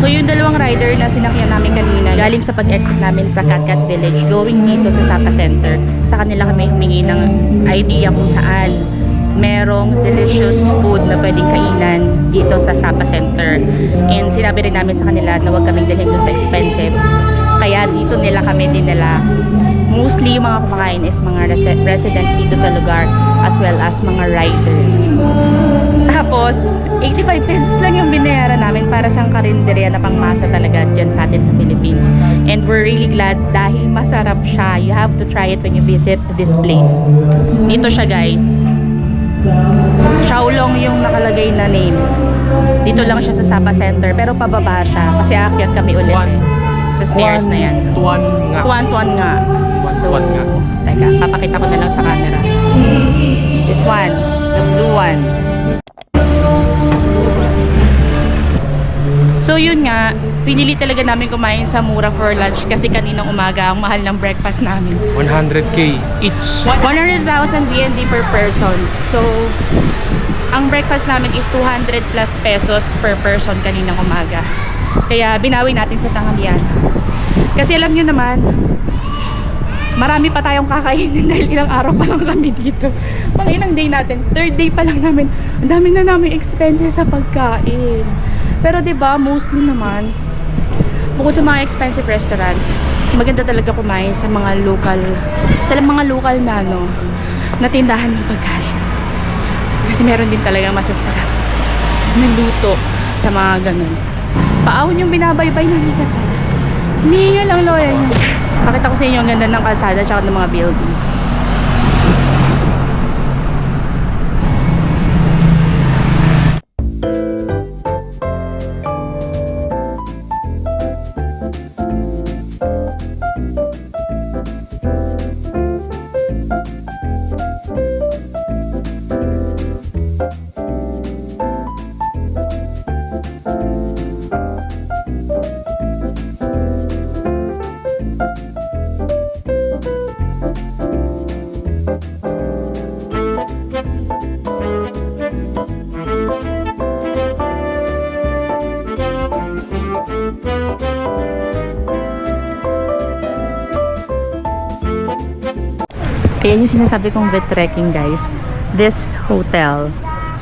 So yung dalawang rider na sinakyan namin kanina, galing sa pag-exit namin sa Catcat Village, going dito sa Sapa Center. Sa kanila kami humingi ng idea kung saan merong delicious food na pwedeng kainan dito sa Sapa Center. And sinabi rin namin sa kanila na huwag kaming dalhin dun sa expensive. Kaya dito nila kami dinala. Mostly yung mga kumakain is mga residents dito sa lugar as well as mga riders. Tapos, 85 pesos lang yung binayaran namin para siyang karinderya na pangmasa talaga dyan sa atin sa Philippines. And we're really glad dahil masarap siya. You have to try it when you visit this place. Dito siya guys. Shaolong yung nakalagay na name. Dito lang siya sa Sapa Center pero pababa siya kasi aakyat kami ulit sa stairs na yan. Tuan nga. So, teka, papakita ko na lang sa camera. This one, the blue one. So yun nga, pinili talaga namin kumain sa mura for lunch kasi kaninang umaga ang mahal ng breakfast namin. 100k each. 100,000 BND per person. So, ang breakfast namin is 200 plus pesos per person kaninang umaga. Kaya binawi natin sa tanghalian. Kasi alam nyo naman, marami pa tayong kakainin dahil ilang araw pa lang kami dito. Pangilang day natin, third day pa lang namin, ang dami na namin expenses sa pagkain. Pero 'di ba, mostly naman bukod sa mga expensive restaurants, maganda talaga kumain sa mga local na na tindahan ng pagkain. Kasi meron din talaga masasarap na luto sa mga ganun. Paahon yung binabaybay ng kasada. Hindi nga lang loya niya. Pakita ko sa inyo ang ganda ng kalsada at ng mga building. Ayan yung sinasabi kong vet trekking guys. This hotel.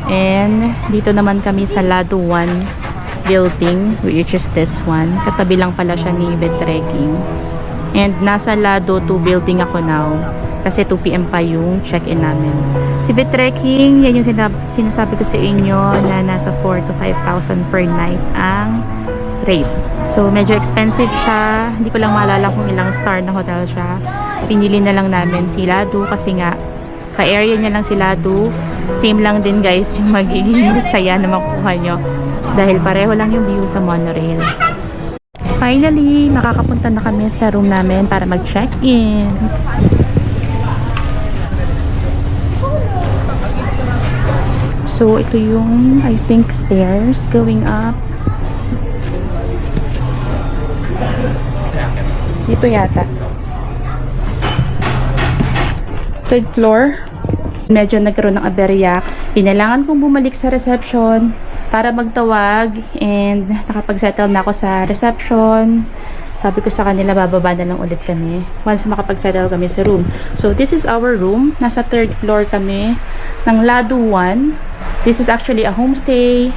And dito naman kami sa Lado 1 building, which is this one. Katabi lang pala siya ni vet trekking. And nasa Lado 2 building ako now. Kasi 2 PM pa yung check-in namin. Si vet trekking, yan yung sinasabi ko sa inyo na nasa 4 to 5,000 per night ang rate. So medyo expensive siya. Hindi ko lang maalala kung ilang star na hotel siya. Pinili na lang namin si Lado kasi nga ka-area niya lang si Lado. Same lang din guys yung magiging saya na makuha nyo dahil pareho lang yung view sa monorail. Finally, makakapunta na kami sa room namin para mag-check-in. So ito yung I think stairs going up. Dito yata. Third floor. Medyo nagkaroon ng aberya. Kailangan kong bumalik sa reception para magtawag and nakapag-settle na ako sa reception. Sabi ko sa kanila bababa na lang ulit kami once makapag-settle kami sa room. So this is our room. Nasa third floor kami ng Lado 1. This is actually a homestay.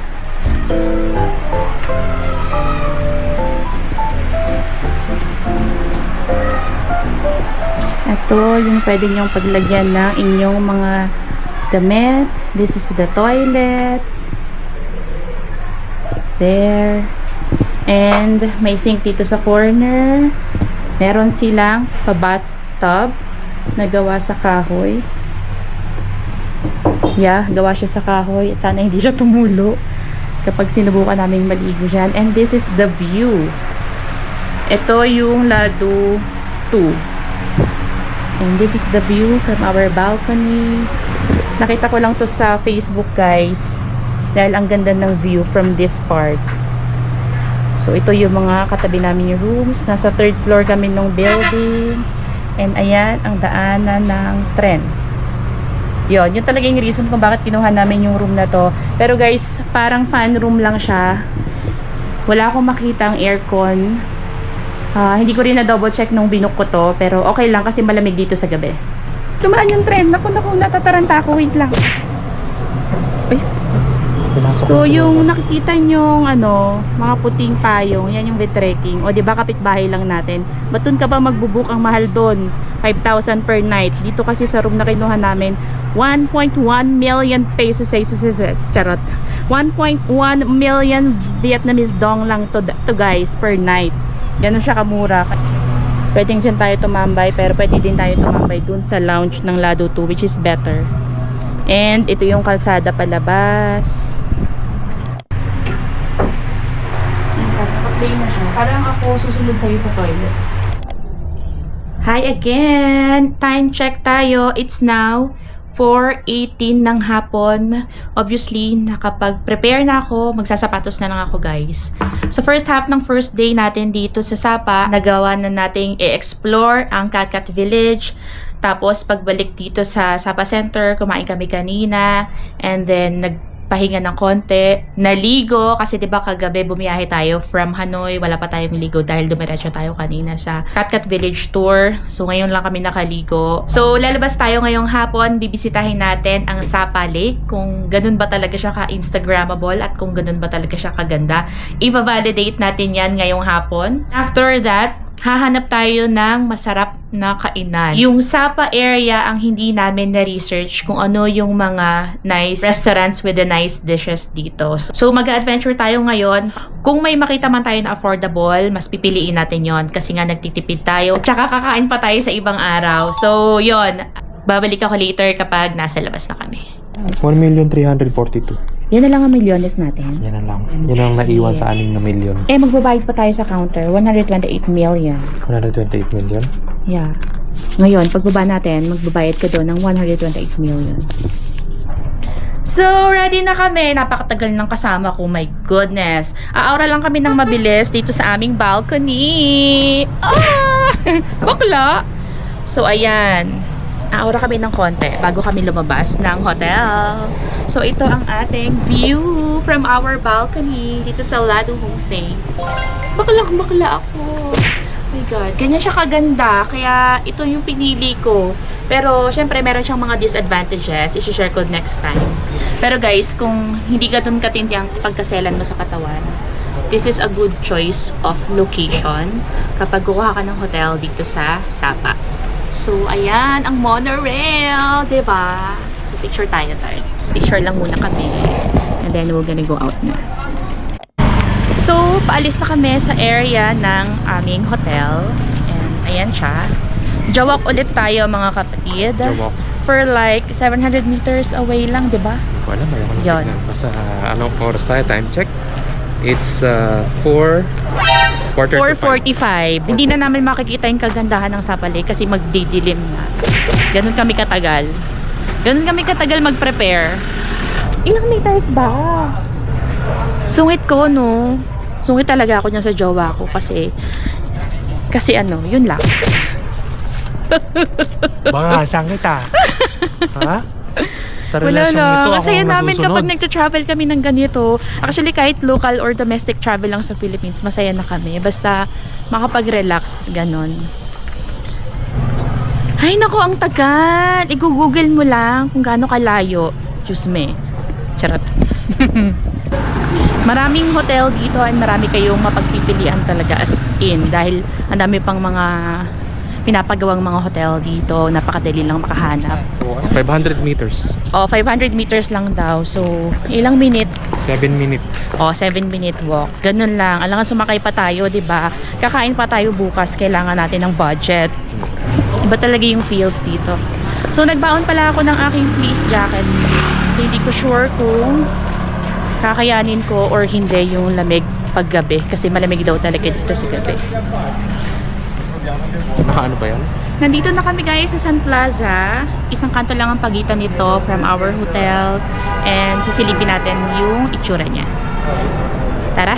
Ito yung pwede nyong paglagyan ng inyong mga damit. This is the toilet. There. And may sink dito sa corner. Meron silang pa-bathtub na gawa sa kahoy. Yeah, gawa siya sa kahoy. At sana hindi siya tumulo kapag sinubukan namin maligo dyan. And this is the view. Ito yung Lado 2. And this is the view from our balcony. Nakita ko lang to sa Facebook guys. Dahil ang ganda ng view from this part. So ito yung mga katabi namin yung rooms. Nasa third floor kami ng building. And ayan ang daanan ng tren. Yun talaga yung reason kung bakit kinuha namin yung room na to. Pero guys, parang fan room lang siya. Wala akong makitang aircon. Hindi ko rin na double check nung binook ko to, pero okay lang kasi malamig dito sa gabi. Tumaan yung tren. Naku, natataranta ako. Wait lang. Ay. So, yung nakikita nyong mga puting payong, yan yung Vetrekking. O, di ba kapitbahay lang natin. Ba't dun ka ba magbubook? Ang mahal dun? 5,000 per night. Dito kasi sa room na kinuha namin, 1.1 million pesos. Charot. 1.1 million Vietnamese dong lang to guys per night. Ganun siya kamura. Pwedeng dyan tayo tumambay, pero pwede din tayo tumambay dun sa lounge ng Lado 2, which is better. And ito yung kalsada palabas. Nakaplay na siya. Parang ako susunod sa'yo sa toilet. Hi again! Time check tayo. It's now 4:18 ng hapon. Obviously, nakapag-prepare na ako. Magsasapatos na lang ako, guys. Sa first half ng first day natin dito sa Sapa, nagawa na nating i-explore ang Cat Village. Tapos, pagbalik dito sa Sapa Center, kumain kami kanina. And then, nagpahinga ng konti. Naligo, kasi diba kagabi bumiyahe tayo from Hanoi. Wala pa tayong ligo dahil dumiretso tayo kanina sa Cat Village tour. So, ngayon lang kami nakaligo. So, lalabas tayo ngayong hapon. Bibisitahin natin ang Sapa Lake. Kung ganun ba talaga siya ka-Instagrammable at kung ganun ba talaga siya kaganda. I-validate natin yan ngayong hapon. After that, hahanap tayo ng masarap na kainan. Yung Sapa area ang hindi namin na-research kung ano yung mga nice restaurants with the nice dishes dito. So, mag-adventure tayo ngayon. Kung may makita man tayo na affordable, mas pipiliin natin yon kasi nga nagtitipid tayo. At saka kakain pa tayo sa ibang araw. So, yon. Babalik ako later kapag nasa labas na kami. 1,342,000. Yan na lang ang milyones natin. Yan na lang. Yan ang naiwan sa 6 na milyon. Eh, magbabayad pa tayo sa counter. 128 million. 128 million? Yeah. Ngayon, pagbaba natin, magbabayad ka doon ng 128 million. So, ready na kami. Napakatagal ng kasama ko. My goodness. Aaura lang kami ng mabilis dito sa aming balcony. Bakla! So, ayan. Aura kami ng konti bago kami lumabas ng hotel. So, ito ang ating view from our balcony dito sa Lado Homestay. Bakla ako. Oh my God. Ganyan siya kaganda. Kaya, ito yung pinili ko. Pero, syempre, meron siyang mga disadvantages. I-share ko next time. Pero guys, kung hindi ka dun katindi ang pagkaselan mo sa katawan, this is a good choice of location kapag kukuha ka ng hotel dito sa Sapa. So, ayan, ang monorail, diba? So, picture tayo. Picture lang muna kami. And then, we're gonna go out na. So, paalis na kami sa area ng aming hotel. And, ayan siya. Jawak ulit tayo, mga kapatid. Jawak. For like 700 meters away lang, diba? Hindi ko alam. Ayaw ko Yun. tignan. Basta, anong oras tayo? Time check. It's 4:45. Hindi na namin makikita yung kagandahan ng Sapa Lake kasi magdidilim na. Ganun kami katagal. Mag-prepare. Ilang meters ba? Sungit ko, no? Sungit talaga ako niya sa jowa ko kasi yun lang. Baka saan kita? Ha? Sa Wala relasyon lang. nito ako Masaya ang namin nasusunod. kapag nagta-travel kami ng ganito. Actually, kahit local or domestic travel lang sa Philippines, masaya na kami. Basta makapag-relax, ganon. Ay, naku, ang tagal. I-google mo lang kung gaano kalayo. Diyos me. Charot. Maraming hotel dito at marami kayong mapagpipilian talaga as in. Dahil ang dami pang mga pinapagawang mga hotel dito. Napakadali lang makahanap. 500 meters. 500 meters lang daw. So, ilang minute? 7 minutes. 7-minute walk. Ganun lang. Alangan sumakay pa tayo, 'di ba? Kakain pa tayo bukas. Kailangan natin ng budget. Iba talaga yung feels dito. So, nagbaon pala ako ng aking fleece jacket. Kasi hindi ko sure kung kakayanin ko or hindi yung lamig paggabi. Kasi malamig daw talaga dito sa gabi. Nakaano ba yan? Nandito na kami guys sa Sun Plaza. Isang kanto lang ang pagitan nito from our hotel. And sisilipin natin yung itsura niya. Tara!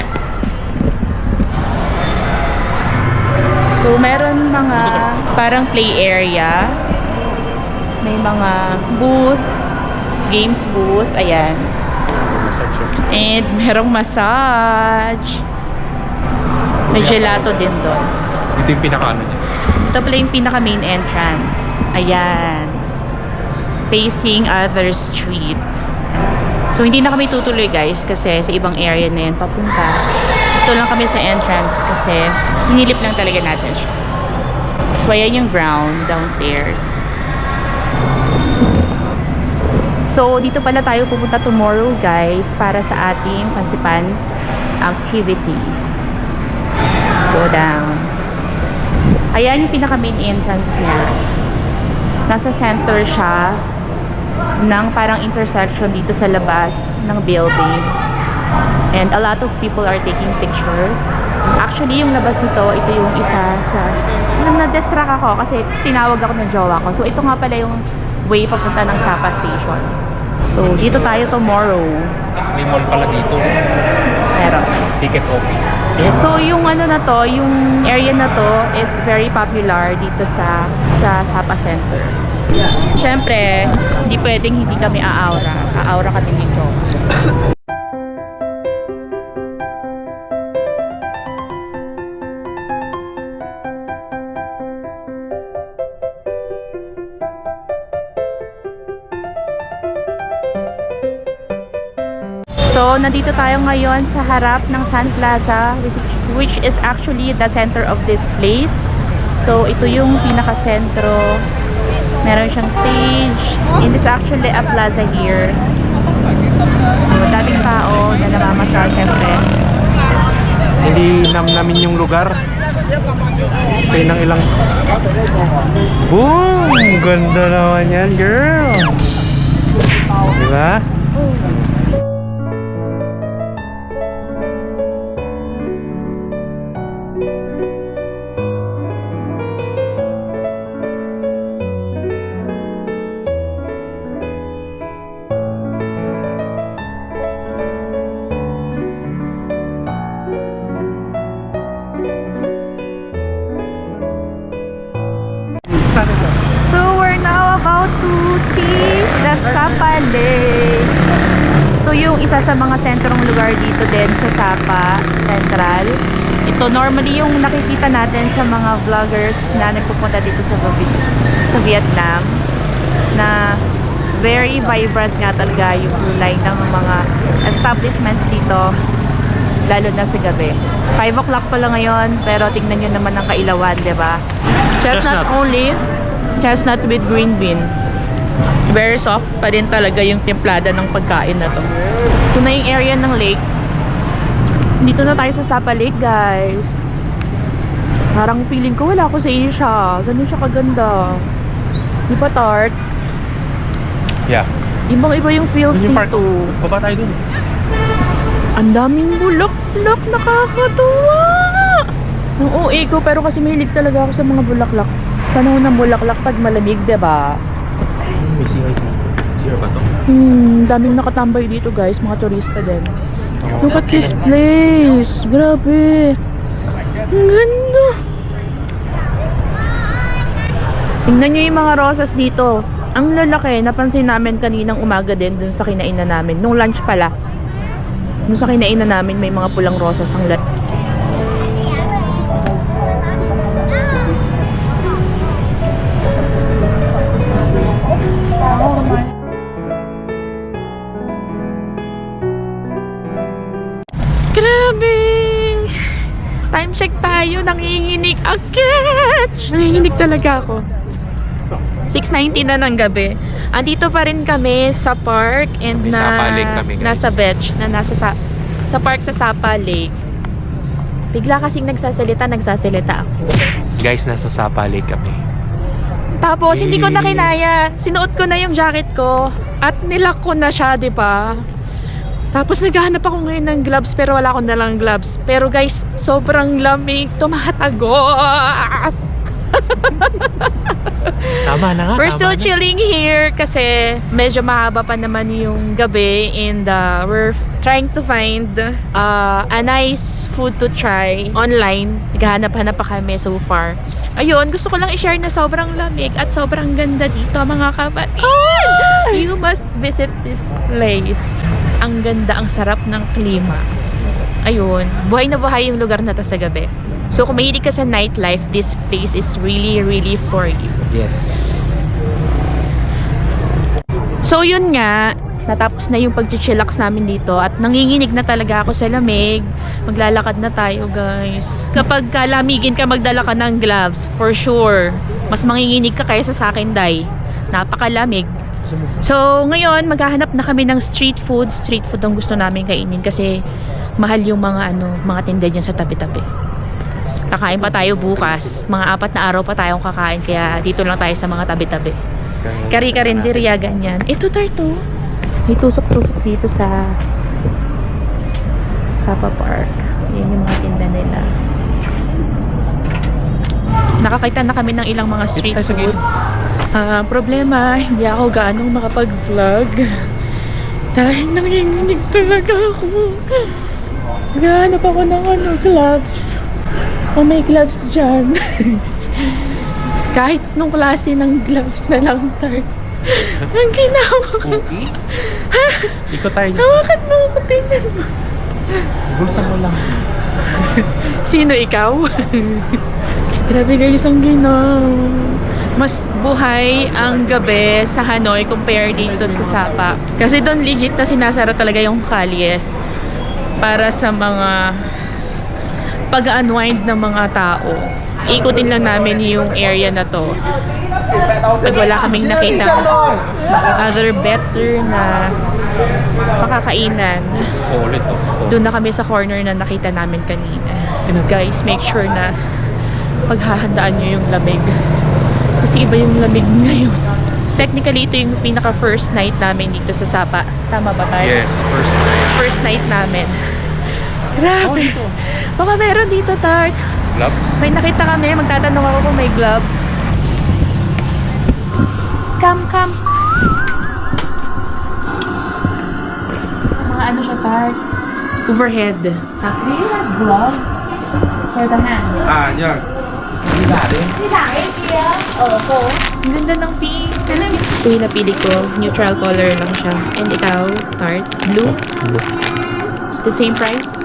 So, meron mga parang play area. May mga booth, games booth. Ayan. Section. And merong massage. May gelato din doon. Ito yung pinaka-ano niya. Ito pala yung pinaka main entrance. Ayan. Facing other street. So hindi na kami tutuloy guys kasi sa ibang area na yan papunta. Ito lang kami sa entrance kasi sinilip lang talaga natin siya. So ayan yung ground downstairs. So dito pala tayo pupunta tomorrow guys para sa ating Pansipan activity. Let's go down. Ayan yung pinaka main entrance niya. Nasa center siya ng parang intersection dito sa labas ng building. And a lot of people are taking pictures. Actually, yung labas nito, ito yung isa sa... Na-distract ako kasi tinawag ako ng jowa ko. So, ito nga pala yung way papunta ng Sapa Station. So, dito tayo tomorrow. Tapos may mall pala dito. Pero, Ticket office. so, yung ano na to, yung area na to is very popular dito sa Sapa Center. Siyempre, hindi pwedeng hindi kami aaura. Aaura kami ni jowa. So, nandito tayo ngayon sa harap ng Sun Plaza, which is actually the center of this place. So, ito yung pinaka-sentro. Meron siyang stage. And it's actually a plaza here. So, daming tao na namamasyal, syempre. Hindi namin yung lugar. Kaya ng ilang... Boom! Ganda naman yan, girl! Diba? So, we're now about to see the Sapa Lake. Ito yung isa sa mga sentrong lugar dito din sa Sapa Central. Ito normally yung nakikita natin sa mga vloggers na nagpupunta dito sa Vietnam, na very vibrant nga talaga yung kulay ng mga establishments dito, lalo na sa gabi. 5 o'clock pa lang ngayon, pero tingnan nyo naman ang kailawan, diba? Chestnut only, chestnut with green bean. Very soft pa din talaga yung templada ng pagkain na to. Ito na yung area ng lake. Dito na tayo sa Sapa Lake, guys. Parang feeling ko wala ako sa Asia. Ganun siya kaganda. Di ba, Tart? Yeah. Ibang-iba yung feels Yung park. dito. Baba tayo dun. Ang daming bulaklak, nakakatuwa. Ang OA ko, pero kasi mahilig talaga ako sa mga bulaklak. Panahon ng bulaklak pag malamig, diba? May CR dito. CR ba to? Daming nakatambay dito, guys, mga turista din. Look at this place. Grabe. Ang ganda. Tingnan nyo yung mga rosas dito. Ang lalaki. Napansin namin kaninang umaga din dun sa kinainan namin. Nung lunch pala. Dun sa kinainan namin may mga pulang rosas ang lalaki. Grabe! Time check tayo. Nanginginig agad! Nanginginig talaga ako. 6:90 na ng gabi. Andito pa rin kami sa park and May Sapa Lake kami, guys. nasa beach na sa park sa Sapa Lake. Bigla kasing nagsasalita ako. Guys, nasa Sapa Lake kami. Tapos hindi ko na kinaya. Sinuot ko na yung jacket ko at nilak ko na siya, 'di ba? Tapos naghahanap ako ngayon ng gloves pero wala akong dalang gloves. Pero guys, sobrang lamig, tumatagos. Tama na nga. We're still chilling here kasi medyo mahaba pa naman yung gabi and we're trying to find a nice food to try online. Naghahanap-hanap pa kami so far. Ayun, gusto ko lang i-share na sobrang lamig at sobrang ganda dito, mga kapatid. You must visit this place. Ang ganda, ang sarap ng klima. ayun, buhay na buhay yung lugar na to sa gabi. So kung mahilig ka sa nightlife, this place is really, really for you. Yes. So yun nga, natapos na yung pag-chillax namin dito at nanginginig na talaga ako sa lamig. Maglalakad na tayo, guys. Kapag kalamigin ka, magdala ka ng gloves, for sure. Mas manginginig ka kaysa sa akin, Day. Napakalamig. So ngayon, maghahanap na kami ng street food. Street food ang gusto namin kainin kasi mahal yung mga tinda dyan sa tabi-tabi. Kakain pa tayo bukas. Mga 4 na araw pa tayong kakain kaya dito lang tayo sa mga tabi-tabi. Kari-karinderya, ganyan. Ito, Tarto. May tusok-tusok dito sa Sapa Park. Yan yung mga tinda nila. Nakakita na kami ng ilang mga street foods. Problema, hindi ako gaanong makapag-vlog. Dahil nanginginig talaga ako. Naghahanap ako ng gloves. Kung may gloves dyan. Kahit nung klase ng gloves na lang, Tart. Ang ginawa ko. Okay? Ikaw tayo. Hawakan mo ako, tingnan mo. Bulsa mo lang. Sino ikaw? Grabe guys, ang ginawa. Mas buhay ang gabi sa Hanoi compare dito sa Sapa. Kasi doon legit na sinasara talaga yung kalye para sa mga pag-unwind ng mga tao. Ikutin lang namin yung area na to. Pag wala kaming nakita other better na makakainan, Ulit to. doon na kami sa corner na nakita namin kanina. Guys, make sure na paghahandaan nyo yung lamig. Kasi iba yung lamig ngayon. Technically, ito yung pinaka first night namin dito sa Sapa. Tama ba tayo? Yes, first time. First night namin. Grabe. Baka meron dito, Tart. Gloves? May nakita kami. Magtatanong ako kung may gloves. Come. Mga ano siya, Tart? Overhead. Do you have gloves for the hands? Yan. Ang ganda ng pink. Ito yung napili ko. Neutral color lang siya. And ikaw, Tart? Blue? It's the same price?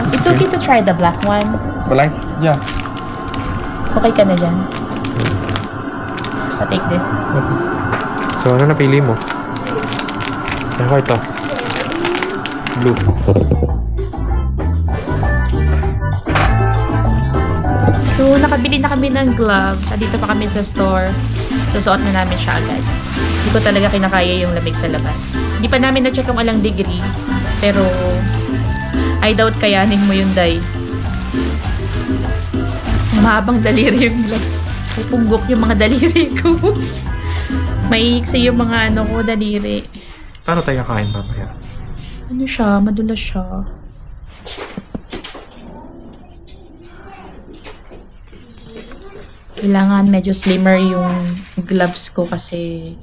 It's okay to try the black one. Relax? Yeah. Okay ka na dyan? I'll take this. Okay. So, ano napili mo? Ako ito. Blue. So, nakabili na kami ng gloves. Dito pa kami sa store. Susuot na namin siya agad. Hindi ko talaga kinakaya yung lamig sa labas. Hindi pa namin na-check kung alang degree. Pero, I doubt kayanin mo yun, Day. Mahabang daliri yung gloves. May punggok yung mga daliri ko. Maiiksi yung mga daliri. Paano tayo kakain mamaya? Ano siya? Madulas siya. Kailangan medyo slimmer yung gloves ko kasi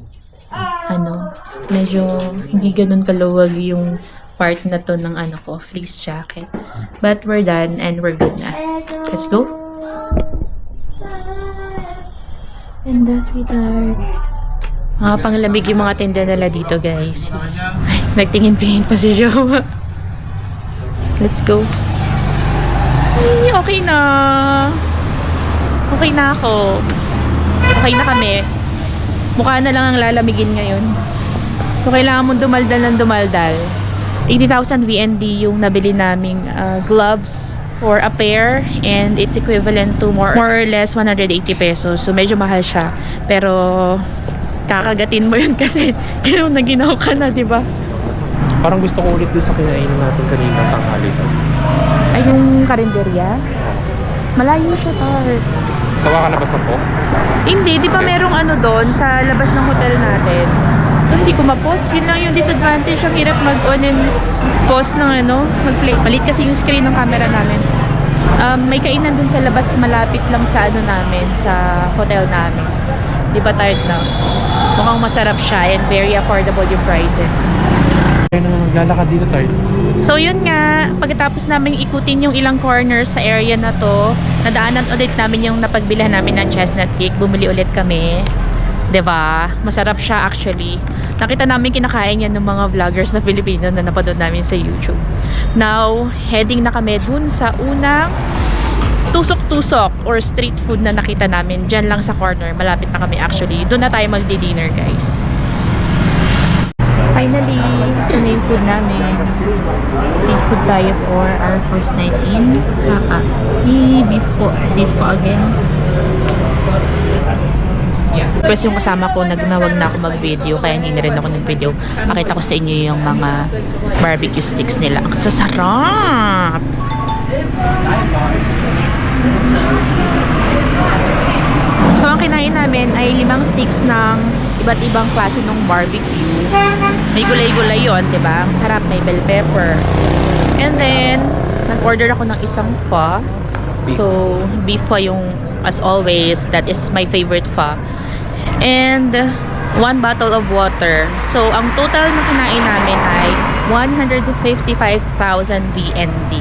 medyo hindi ganun kaluwag yung part na to ng fleece jacket. But we're done and we're good na. Let's go. And that's sweetheart. Panglamig yung mga tinda nila dito, guys. Ay, nagtingin-pingin pa si Jowa. Let's go. Ay, okay na. Okay na ako. Okay na kami. Mukha na lang ang lalamigin ngayon. So, kailangan mong dumaldal ng dumaldal. 80,000 VND yung nabili naming gloves or a pair, and it's equivalent to more or less 180 pesos. So, medyo mahal siya. Pero, kakagatin mo yun kasi ginaw na ginaw ka na, di ba? Parang gusto ko ulit dun sa kinainan natin kanina tanghali to. Ay, yung karinderya? Malayo siya, Tart. Sawa ka na ba sa po? Hindi, di ba merong doon sa labas ng hotel natin? Doon hindi ko ma-post. Yun lang yung disadvantage. Ang hirap mag-on and pause ng mag-play. Malit kasi yung screen ng camera namin. May kainan dun sa labas, malapit lang sa namin, sa hotel namin. Di ba tired na? Mukhang masarap siya and very affordable yung prices. Kaya na maglalakad dito tayo. So yun nga, pagkatapos namin ikutin yung ilang corners sa area na to, nadaanan ulit namin yung napagbilhan namin ng chestnut cake. Bumili ulit kami. 'Diba? Masarap siya actually. Nakita namin kinakain yan ng mga vloggers na Filipino na napanood namin sa YouTube. Now, heading na kami dun sa unang tusok-tusok or street food na nakita namin. Diyan lang sa corner. Malapit na kami actually. Doon na tayo magdi-dinner, guys. Finally, ito na yung food namin. Street food tayo for our first night in. Saka, beef po. Beef po again. Tapos yung kasama ko, nagnawag na ako mag-video, kaya hindi na rin ako nag-video. Pakita ko sa inyo yung mga barbecue sticks nila. Ang sasarap! So, ang kinain namin ay 5 sticks ng iba't ibang klase ng barbecue. May gulay-gulay yun, diba? Ang sarap, may bell pepper. And then, nag-order ako ng isang pho. So, beef pho yung, as always, that is my favorite pho. And 1 bottle of water. So, ang total na kinain namin ay 155,000 BND.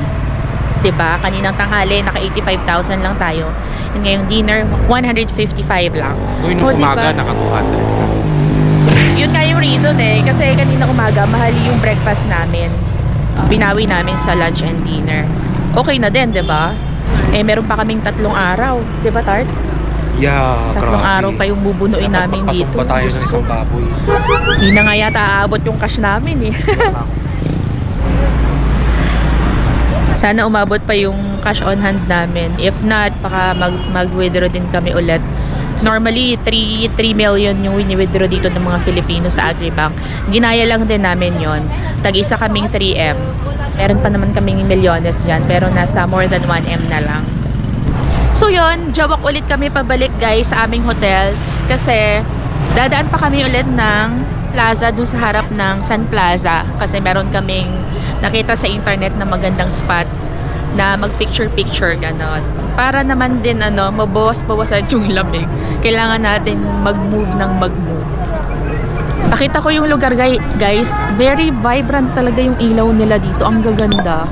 Diba? Kaninang tanghali, naka 85,000 lang tayo. And ngayong dinner, 155 lang. Uy, nung umaga, naka 200. Yun nga yung reason eh. Kasi kanina umaga, mahal yung breakfast namin. Binawi namin sa lunch and dinner. Okay na din, diba? Eh, meron pa kaming 3 araw. Diba, Tart? Yeah, 3 araw pa yung bubunuin namin dito. Dapat pa tayo ng isang baboy. Hindi na nga yata aabot yung cash namin eh. Sana umabot pa yung cash on hand namin. If not, baka mag-withdraw din kami ulit. Normally, 3 million yung wini-withdraw dito ng mga Filipino sa Agribank. Ginaya lang din namin yon. Tag-isa kaming 3M. Meron pa naman kaming milyones dyan, pero nasa more than 1M na lang. So yun, jawak ulit kami pabalik guys sa aming hotel. Kasi dadaan pa kami ulit ng plaza doon sa harap ng Sun Plaza. Kasi meron kaming nakita sa internet na magandang spot na mag-picture-picture ganon. Para naman din mabawas-bawasan yung lamig. Kailangan natin mag-move ng mag-move. Pakita ko yung lugar guys. Very vibrant talaga yung ilaw nila dito. Ang gaganda.